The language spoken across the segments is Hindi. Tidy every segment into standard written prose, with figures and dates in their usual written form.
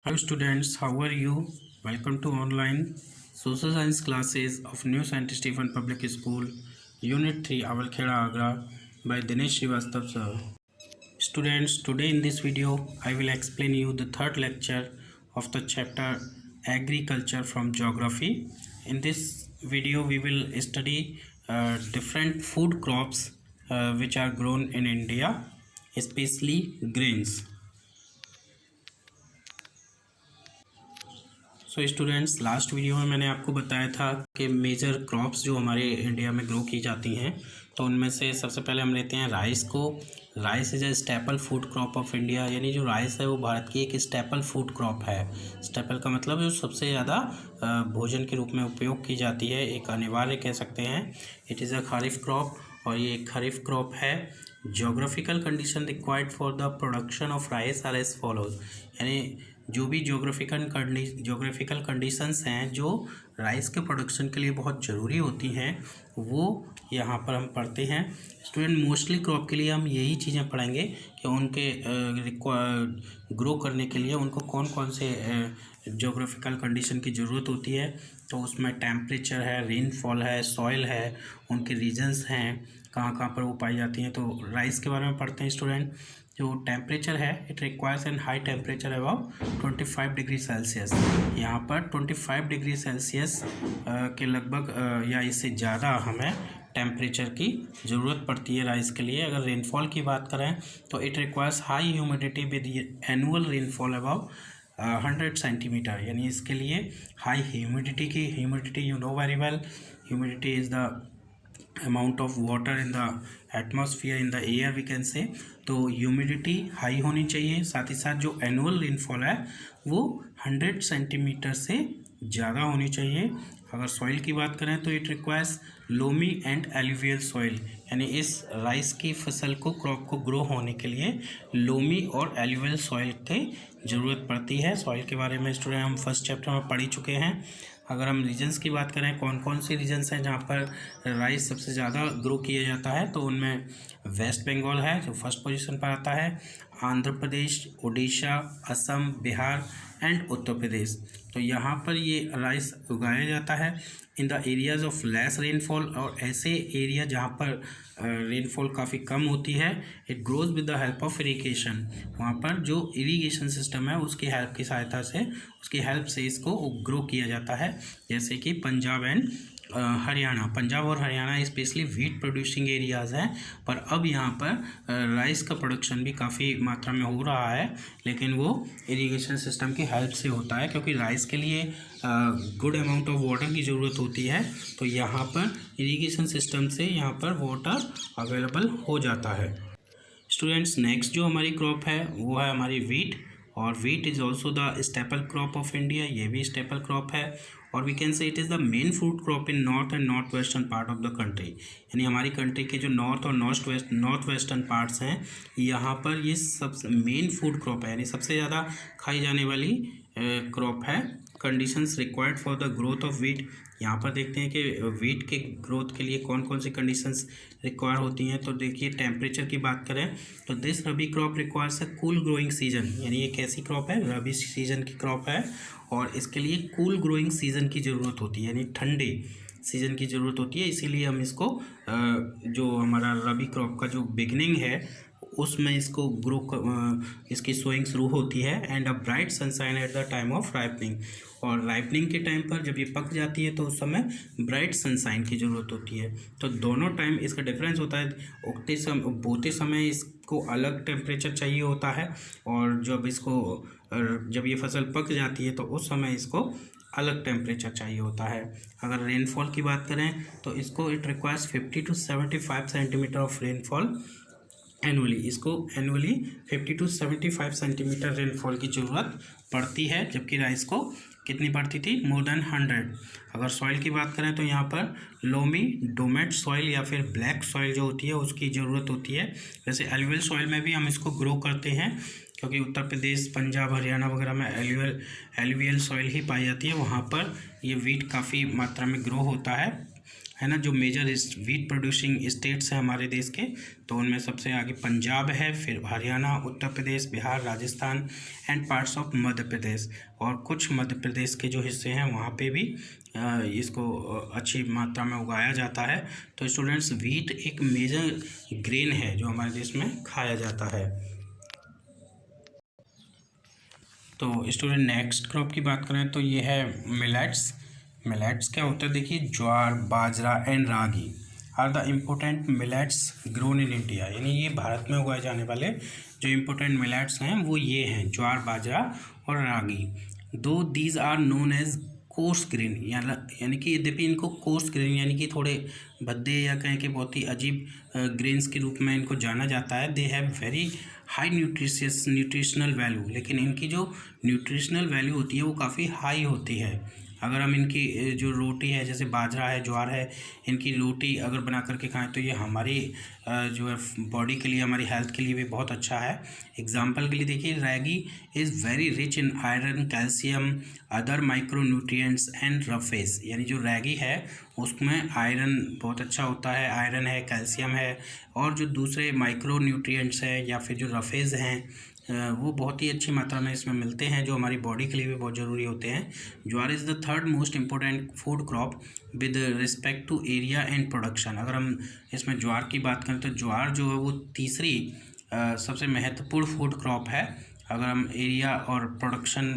Hello students, how are you? Welcome to online social science classes of New Saint Stephen Public School, Unit 3, Awalkheda, Agra by Dinesh Srivastav sir. Students, today in this video, I will explain you the third lecture of the chapter Agriculture from Geography. In this video, we will study different food crops which are grown in India, especially grains. So students, last video में मैंने आपको बताया था कि मेजर क्रॉप्स जो हमारे इंडिया में ग्रो की जाती हैं, तो उनमें से सबसे पहले हम लेते हैं राइस को। Rice is a staple food crop of India, यानी जो राइस है वो भारत की एक स्टेपल फूड क्रॉप है। स्टेपल का मतलब जो सबसे ज़्यादा भोजन के रूप में उपयोग की जाती है, एक अनिवार्य कह सकते हैं। It is a kharif crop और ये एक खरीफ क्रॉप है। Geographical condition required for the production of rice are as follows, यानी जो भी जोग्राफिकल कंडीशंस हैं जो राइस के प्रोडक्शन के लिए बहुत ज़रूरी होती हैं, वो यहाँ पर हम पढ़ते हैं। स्टूडेंट, मोस्टली क्रॉप के लिए हम यही चीज़ें पढ़ेंगे कि उनके ग्रो करने के लिए उनको कौन कौन से जोग्राफिकल कंडीशन की ज़रूरत होती है। तो उसमें टेम्परेचर है, रेनफॉल है, सॉइल है, उनके रीजन्स हैं, कहाँ कहाँ पर वो पाई जाती हैं। तो राइस के बारे में पढ़ते हैं स्टूडेंट। जो टेम्परेचर है, it requires N high temperature about 25 degree Celsius. यहाँ पर 25 डिग्री सेल्सियस के लगभग या इससे ज़्यादा हमें टेम्परेचर की ज़रूरत पड़ती है राइस के लिए। अगर रेनफॉल की बात करें तो it requires high humidity with annual rainfall about 100 centimetre, यानी इसके लिए high humidity you know very well, humidity is the amount of water in the atmosphere in the air we can say. तो ह्यूमिडिटी हाई होनी चाहिए, साथ ही साथ जो एनुअल रेनफॉल है वो 100 सेंटीमीटर से ज़्यादा होनी चाहिए। अगर सॉइल की बात करें तो it requires loamy and alluvial soil, यानी इस राइस की फसल को, क्रॉप को ग्रो होने के लिए लोमी और एलुवियल सॉइल की ज़रूरत पड़ती है। सॉइल के बारे में स्टूडेंट हम फर्स्ट चैप्टर में पढ़ ही चुके हैं। अगर हम रीजन्स की बात करें, कौन कौन से रीजन्स हैं जहाँ पर राइस सबसे ज़्यादा ग्रो किया जाता है, तो उनमें वेस्ट बंगाल है जो फर्स्ट पोजीशन पर आता है, आंध्र प्रदेश, उड़ीसा, असम, बिहार एंड उत्तर प्रदेश। तो यहाँ पर ये राइस उगाया जाता है in the areas of less rainfall, और ऐसे एरिया जहाँ पर रेनफॉल काफ़ी कम होती है, it grows with the help of irrigation. वहाँ पर जो इरीगेशन सिस्टम है उसकी हेल्प की सहायता से, उसकी हेल्प से इसको ग्रो किया जाता है। जैसे कि पंजाब एंड हरियाणा, पंजाब और Haryana specially wheat producing areas हैं, पर अब यहाँ पर राइस का प्रोडक्शन भी काफ़ी मात्रा में हो रहा है, लेकिन वो इरिगेशन सिस्टम की हेल्प से होता है, क्योंकि राइस के लिए गुड अमाउंट ऑफ वाटर की ज़रूरत होती है। तो यहाँ पर इरिगेशन सिस्टम से यहाँ पर वाटर अवेलेबल हो जाता है। स्टूडेंट्स, नेक्स्ट जो हमारी क्रॉप है वो है हमारी वीट, और wheat is also the staple crop of India, ये भी स्टेपल क्रॉप है। और we can say it is the main food crop in north and north western part of the country, यानी हमारी कंट्री के जो नॉर्थ और नॉर्थ वेस्टर्न पार्ट्स हैं, यहाँ पर ये सबसे मेन फूड क्रॉप है, यानी सबसे ज़्यादा खाई जाने वाली क्रॉप है। Conditions required for the growth of wheat, यहाँ पर देखते हैं कि वीट के ग्रोथ के लिए कौन कौन सी कंडीशंस रिक्वायर होती हैं। तो देखिए, टेम्परेचर की बात करें तो this rabi crop requires a cool growing season, यानी ये कैसी क्रॉप है, रबी सीजन की क्रॉप है, और इसके लिए कूल ग्रोइंग सीजन की ज़रूरत होती है, यानी ठंडे सीजन की ज़रूरत होती है। इसीलिए हम इसको जो हमारा रबी क्रॉप का जो बिगनिंग है उसमें इसको इसकी सोइंग शुरू होती है। And a bright sunshine at the time of ripening, और राइपनिंग के टाइम पर जब ये पक जाती है तो उस समय ब्राइट सनशाइन की ज़रूरत होती है। तो दोनों टाइम इसका डिफरेंस होता है। उगते समय, बोते समय इसको अलग टेम्परेचर चाहिए होता है, और जब ये फसल पक जाती है तो उस समय इसको अलग टेम्परेचर चाहिए होता है। अगर रेनफॉल की बात करें तो इसको it requires 50 to 75 centimetre of rainfall annually, इसको एनुअली 50 to 75 सेंटीमीटर रेनफॉल की ज़रूरत पड़ती है, जबकि राइस को कितनी पड़ती थी, मोर देन 100। अगर सॉइल की बात करें तो यहाँ पर लोमी, डोमेट सॉइल या फिर ब्लैक सॉइल जो होती है उसकी ज़रूरत होती है। वैसे एलुवियल सॉइल में भी हम इसको ग्रो करते हैं, क्योंकि उत्तर प्रदेश, पंजाब, हरियाणा वगैरह में एलुवियल सॉइल ही पाई जाती है, वहाँ पर ये वीट काफ़ी मात्रा में ग्रो होता है। है ना, जो मेजर वीट प्रोड्यूसिंग स्टेट्स हैं हमारे देश के, तो उनमें सबसे आगे पंजाब है, फिर Haryana, Uttar Pradesh, Bihar, Rajasthan and parts of Madhya Pradesh. और कुछ मध्य प्रदेश के जो हिस्से हैं वहाँ पे भी इसको अच्छी मात्रा में उगाया जाता है। तो स्टूडेंट्स, वीट एक मेजर ग्रेन है जो हमारे देश में खाया जाता है। तो स्टूडेंट, नेक्स्ट क्रॉप की बात करें तो ये है मिलेट्स। मिलेट्स क्या होता है, देखिए, jowar, bajra and ragi are the important millets grown in India. यानी ये भारत में उगाए जाने वाले जो इम्पोर्टेंट मिलेट्स हैं वो ये हैं, ज्वार, बाजरा और रागी। दो these are known as coarse grain, यानी कि यद्यपि इनको कोर्स ग्रेन यानी कि थोड़े भद्दे या कहें कि बहुत ही अजीब ग्रेन्स के रूप में इनको जाना जाता है, they have very high nutritional value, लेकिन इनकी जो न्यूट्रिशनल वैल्यू होती है वो काफ़ी हाई होती है। अगर हम इनकी जो रोटी है, जैसे बाजरा है, ज्वार है, इनकी रोटी अगर बना करके खाएं तो ये हमारी जो है बॉडी के लिए, हमारी हेल्थ के लिए भी बहुत अच्छा है। एग्जांपल के लिए देखिए, ragi is very rich in iron, calcium, other micro nutrients and roughage. यानी जो रागी है उसमें आयरन बहुत अच्छा होता है, आयरन है, कैल्शियम है, और जो दूसरे माइक्रो न्यूट्रिएंट्स हैं या फिर जो रफेज हैं वो बहुत ही अच्छी मात्रा में इसमें मिलते हैं, जो हमारी बॉडी के लिए भी बहुत ज़रूरी होते हैं। Jowar is the third most important food crop with respect to area and production. अगर हम इसमें ज्वार की बात करें तो ज्वार जो है वो तीसरी सबसे महत्वपूर्ण फूड क्रॉप है। अगर हम एरिया और प्रोडक्शन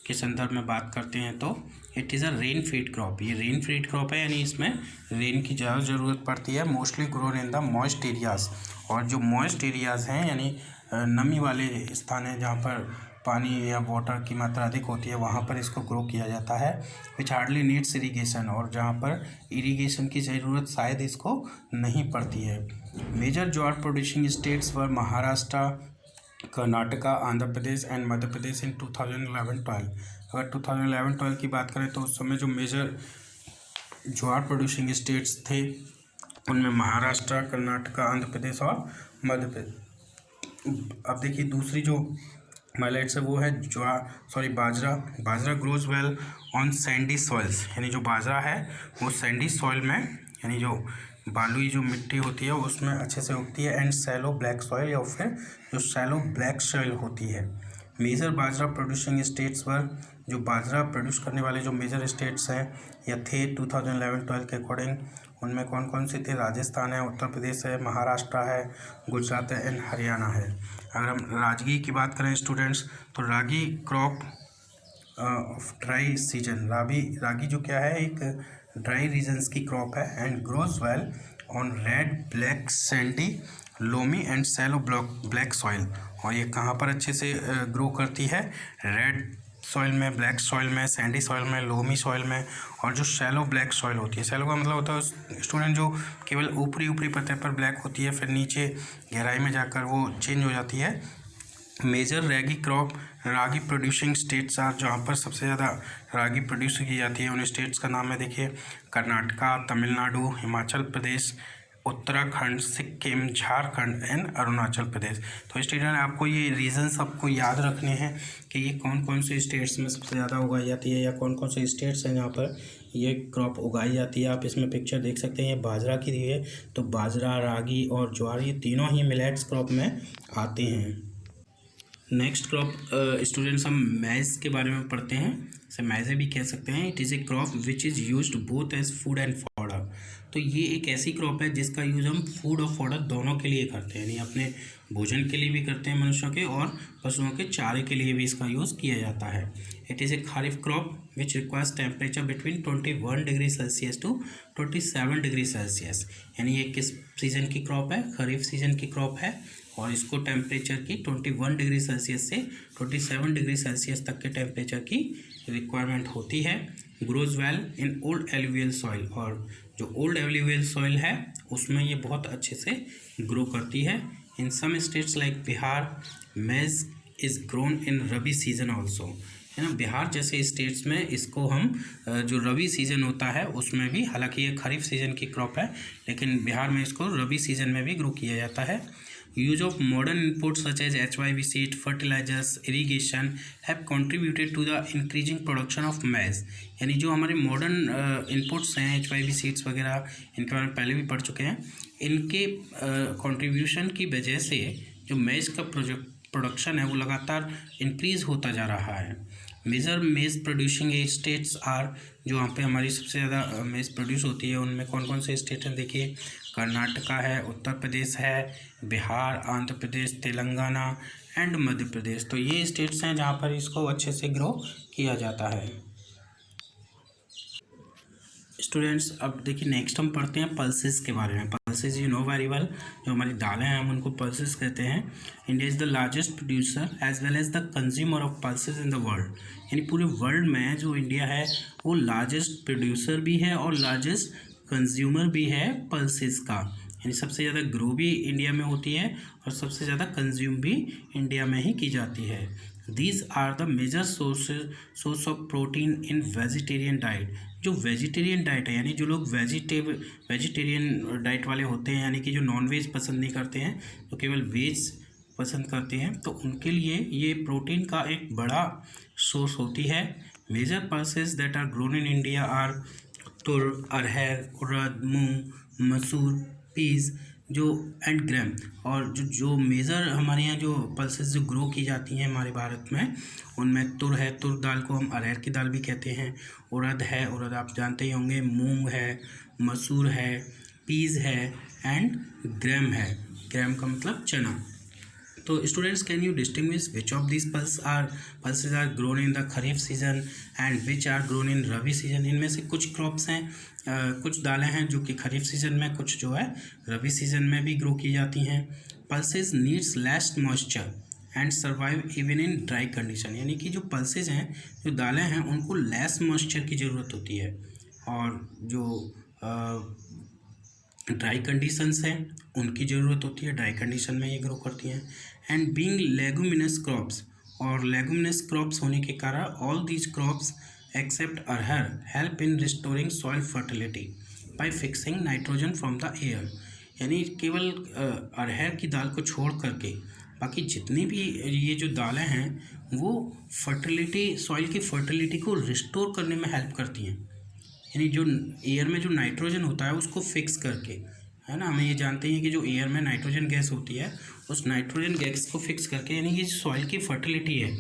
के संदर्भ में बात करते हैं तो it is a rain feed crop. ये रेन फीड क्रॉप है, यानी इसमें रेन की ज़्यादा ज़रूरत पड़ती है। Mostly grown in the moist areas, और जो मॉइस्ट एरियाज़ हैं यानी नमी वाले स्थान हैं जहाँ पर पानी या वाटर की मात्रा अधिक होती है, वहाँ पर इसको ग्रो किया जाता है। विच हार्डली नीड्स इरीगेशन, और जहाँ पर इरीगेशन की ज़रूरत शायद इसको नहीं पड़ती है। Major jowar producing states were Maharashtra, Karnataka, Andhra Pradesh and Madhya Pradesh in 2011-12। अगर 2011-12 की बात करें तो उस समय जो मेजर ज्वार प्रोड्यूसिंग स्टेट्स थे उनमें महाराष्ट्र, कर्नाटका, आंध्र प्रदेश और मध्य प्रदेश। अब देखिए, दूसरी जो मिलेट्स है वो है बाजरा। Bajra grows well on sandy soils, यानी जो बाजरा है वो सैंडी सॉइल में, यानी जो बालुई जो मिट्टी होती है उसमें अच्छे से उगती है, एंड सैलो ब्लैक सॉइल, या फिर जो सैलो ब्लैक सॉइल होती है। Major bajra producing states were, जो बाजरा प्रोड्यूस करने वाले जो मेजर स्टेट्स हैं या थे 2011-12 के अकॉर्डिंग, उनमें कौन कौन से थे? राजस्थान है, उत्तर प्रदेश है, महाराष्ट्र है, गुजरात है एंड हरियाणा है। अगर हम रागी की बात करें स्टूडेंट्स, तो ragi crop of dry season, ragi जो क्या है, एक ड्राई रीजन्स की क्रॉप है, and grows well on red, black, sandy, loamy and shallow black soil. और ये कहाँ पर अच्छे से ग्रो करती है? रेड सॉइल में, ब्लैक सॉइल में, सैंडी सॉइल में, लोमी सॉइल में, और जो शैलो ब्लैक सॉइल होती है। शैलो का मतलब होता है स्टूडेंट जो केवल ऊपरी सतह पर ब्लैक होती है, फिर नीचे गहराई में जाकर वो चेंज हो जाती है। Major ragi producing states are, जहाँ पर सबसे ज़्यादा रागी प्रोड्यूस की जाती है उन स्टेट्स का नाम है, देखिए, कर्नाटका, तमिलनाडु, हिमाचल प्रदेश, उत्तराखंड, सिक्किम, झारखंड एंड अरुणाचल प्रदेश। तो स्टूडेंट, आपको ये रीजन्स आपको याद रखने हैं कि ये कौन कौन से स्टेट्स में सबसे ज़्यादा उगाई जाती है, या कौन कौन से स्टेट्स हैं जहाँ पर ये क्रॉप उगाई जाती है। आप इसमें पिक्चर देख सकते हैं, ये बाजरा की दी है, तो बाजरा, रागी और ज्वार ये तीनों ही मिलेट्स क्रॉप में आते हैं। नेक्स्ट क्रॉप स्टूडेंट्स, हम मैज़ के बारे में पढ़ते हैं, इसे मैज़े भी कह सकते हैं। It is a crop which is used both as food and fodder. तो ये एक ऐसी क्रॉप है जिसका यूज़ हम फूड और फॉडर दोनों के लिए करते हैं, यानी अपने भोजन के लिए भी करते हैं मनुष्यों के, और पशुओं के चारे के लिए भी इसका यूज़ किया जाता है। It is a kharif crop which requires temperature between 21 degree Celsius to 27 degree Celsius. यानी ये किस सीज़न की क्रॉप है? खरीफ सीज़न की क्रॉप है, और इसको टेम्परेचर की 21 डिग्री सेल्सियस से 27 डिग्री सेल्सियस तक के टेम्परेचर की रिक्वायरमेंट होती है। Grows well in old alluvial soil, और जो ओल्ड एलुवियल सॉइल है उसमें ये बहुत अच्छे से ग्रो करती है। इन सम स्टेट्स लाइक बिहार, मेज is grown in rabi season also, है ना। बिहार जैसे स्टेट्स में इसको हम जो रबी सीज़न होता है उसमें भी, हालांकि ये खरीफ सीज़न की क्रॉप है लेकिन बिहार में इसको रबी सीज़न में भी ग्रो किया जाता है। Use of modern inputs such as HYV seed, fertilisers, irrigation have contributed to the increasing production of maize. यानी जो हमारे मॉडर्न इनपुट्स हैं HYV सीड्स वगैरह, इनके बारे में पहले भी पढ़ चुके हैं, इनके कंट्रीब्यूशन की वजह से जो मैज का प्रोडक्शन है वो लगातार इंक्रीज़ होता जा रहा है। मेजर मेज प्रोड्यूसिंग स्टेट्स आर, जो वहाँ पे हमारी सबसे ज़्यादा मेज प्रोड्यूस होती है उनमें कौन कौन से स्टेट हैं देखिए, कर्नाटका है, उत्तर प्रदेश है, बिहार, आंध्र प्रदेश, तेलंगाना एंड मध्य प्रदेश। तो ये स्टेट्स हैं जहाँ पर इसको अच्छे से ग्रो किया जाता है। स्टूडेंट्स अब देखिए नेक्स्ट हम पढ़ते हैं पल्सेस के बारे में। Pulses you know very well, जो हमारी दालें हैं हम उनको पल्सेस कहते हैं। India is the largest producer as well as the consumer of pulses in the world. यानी पूरे वर्ल्ड में जो इंडिया है वो लार्जेस्ट प्रोड्यूसर भी है और लार्जेस्ट कंज्यूमर भी है पल्सेस का। यानी सबसे ज़्यादा ग्रो भी इंडिया में होती है और सबसे ज़्यादा कंज्यूम भी इंडिया में ही की जाती है। These are the major source of protein in vegetarian diet. जो वेजिटेरियन डाइट है यानी जो लोग वेजिटेरियन डाइट वाले होते हैं, यानी कि जो नॉन वेज पसंद नहीं करते हैं, तो केवल वेज पसंद करते हैं, तो उनके लिए ये प्रोटीन का एक बड़ा सोर्स होती है। Major pulses that are grown in India are tur, arhar, उड़द, मूंग, मसूर, पीज जो एंड ग्राम। और जो मेजर हमारे यहाँ जो पल्सेस जो ग्रो की जाती हैं हमारे भारत में, उनमें तुर है, तुर दाल को हम अरहर की दाल भी कहते हैं, उड़द है, उड़द आप जानते ही होंगे, मूंग है, मसूर है, पीज है एंड ग्राम है। ग्राम का मतलब चना। तो students can you distinguish which of this pulses are grown in the kharif season and which are grown in rabi season. इनमें से कुछ क्रॉप्स हैं, कुछ दालें हैं जो कि खरीफ सीजन में, कुछ जो है रबी सीजन में भी ग्रो की जाती हैं। Pulses needs less moisture and survive even in dry condition. यानी कि जो पल्सेस हैं, जो दालें हैं, उनको लेस मॉइस्चर की ज़रूरत होती है और जो ड्राई कंडीशंस हैं उनकी ज़रूरत होती है, ड्राई कंडीशन में ये ग्रो करती हैं। एंड बीइंग लेगुमिनस क्रॉप्स, और लेगुमिनस क्रॉप्स होने के कारण all these crops except arhar help in restoring soil fertility by fixing nitrogen from the air. यानी केवल अरहर की दाल को छोड़ करके बाकी जितनी भी ये जो दालें हैं वो फर्टिलिटी, सॉइल की फर्टिलिटी को रिस्टोर करने में हेल्प करती हैं। यानी जो एयर में जो नाइट्रोजन होता है उसको फिक्स करके, है ना, हम ये जानते हैं कि जो एयर में नाइट्रोजन गैस होती है उस नाइट्रोजन गैस को फिक्स करके, यानी ये सॉइल की फर्टिलिटी है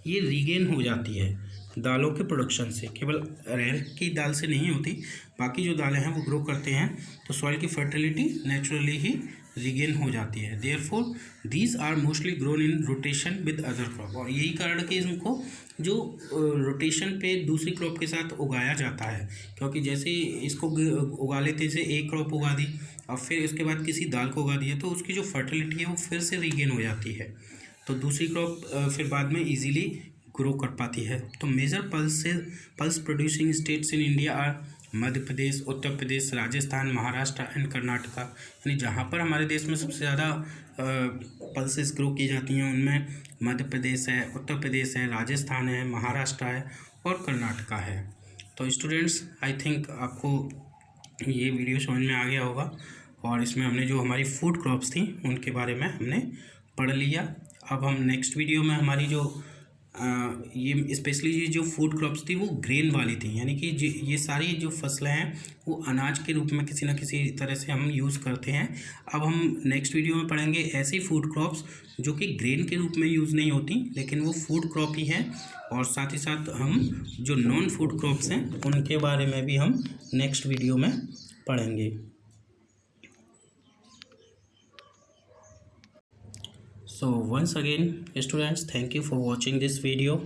ये रीगेन हो जाती है दालों के प्रोडक्शन से। केवल अरहर की दाल से नहीं होती, बाकी जो दालें हैं वो ग्रो करते हैं तो सॉइल की फर्टिलिटी नेचुरली ही रीगेन हो जाती है। Therefore these are mostly grown in rotation with other crop. और यही कारण कि इनको जो रोटेशन पे दूसरी क्रॉप के साथ उगाया जाता है, क्योंकि जैसे इसको उगा लेते से एक क्रॉप उगा दी और फिर उसके बाद किसी दाल को उगा दिया तो उसकी जो फर्टिलिटी है वो फिर से रीगेन हो जाती है, तो दूसरी क्रॉप फिर बाद में इजीली ग्रो कर पाती है। तो major pulse producing states in India are Madhya Pradesh, Uttar Pradesh, Rajasthan, Maharashtra and Karnataka. यानी जहाँ पर हमारे देश में सबसे ज़्यादा पल्सेस ग्रो की जाती हैं उनमें मध्य प्रदेश है, उत्तर प्रदेश है, राजस्थान है, महाराष्ट्र है और कर्नाटका है। तो स्टूडेंट्स आई थिंक आपको ये वीडियो समझ में आ गया होगा और इसमें हमने जो हमारी फूड क्रॉप्स थी उनके बारे में हमने पढ़ लिया। अब हम नेक्स्ट वीडियो में हमारी जो ये स्पेशली ये जो फूड क्रॉप्स थी वो ग्रेन वाली थी, यानी कि ये सारी जो फसलें हैं वो अनाज के रूप में किसी न किसी तरह से हम यूज़ करते हैं। अब हम नेक्स्ट वीडियो में पढ़ेंगे ऐसी फूड क्रॉप्स जो कि ग्रेन के रूप में यूज़ नहीं होती लेकिन वो फूड क्रॉप ही है, और साथ ही साथ हम जो नॉन फूड क्रॉप्स हैं उनके बारे में भी हम नेक्स्ट वीडियो में पढ़ेंगे। So once again students, thank you for watching this video.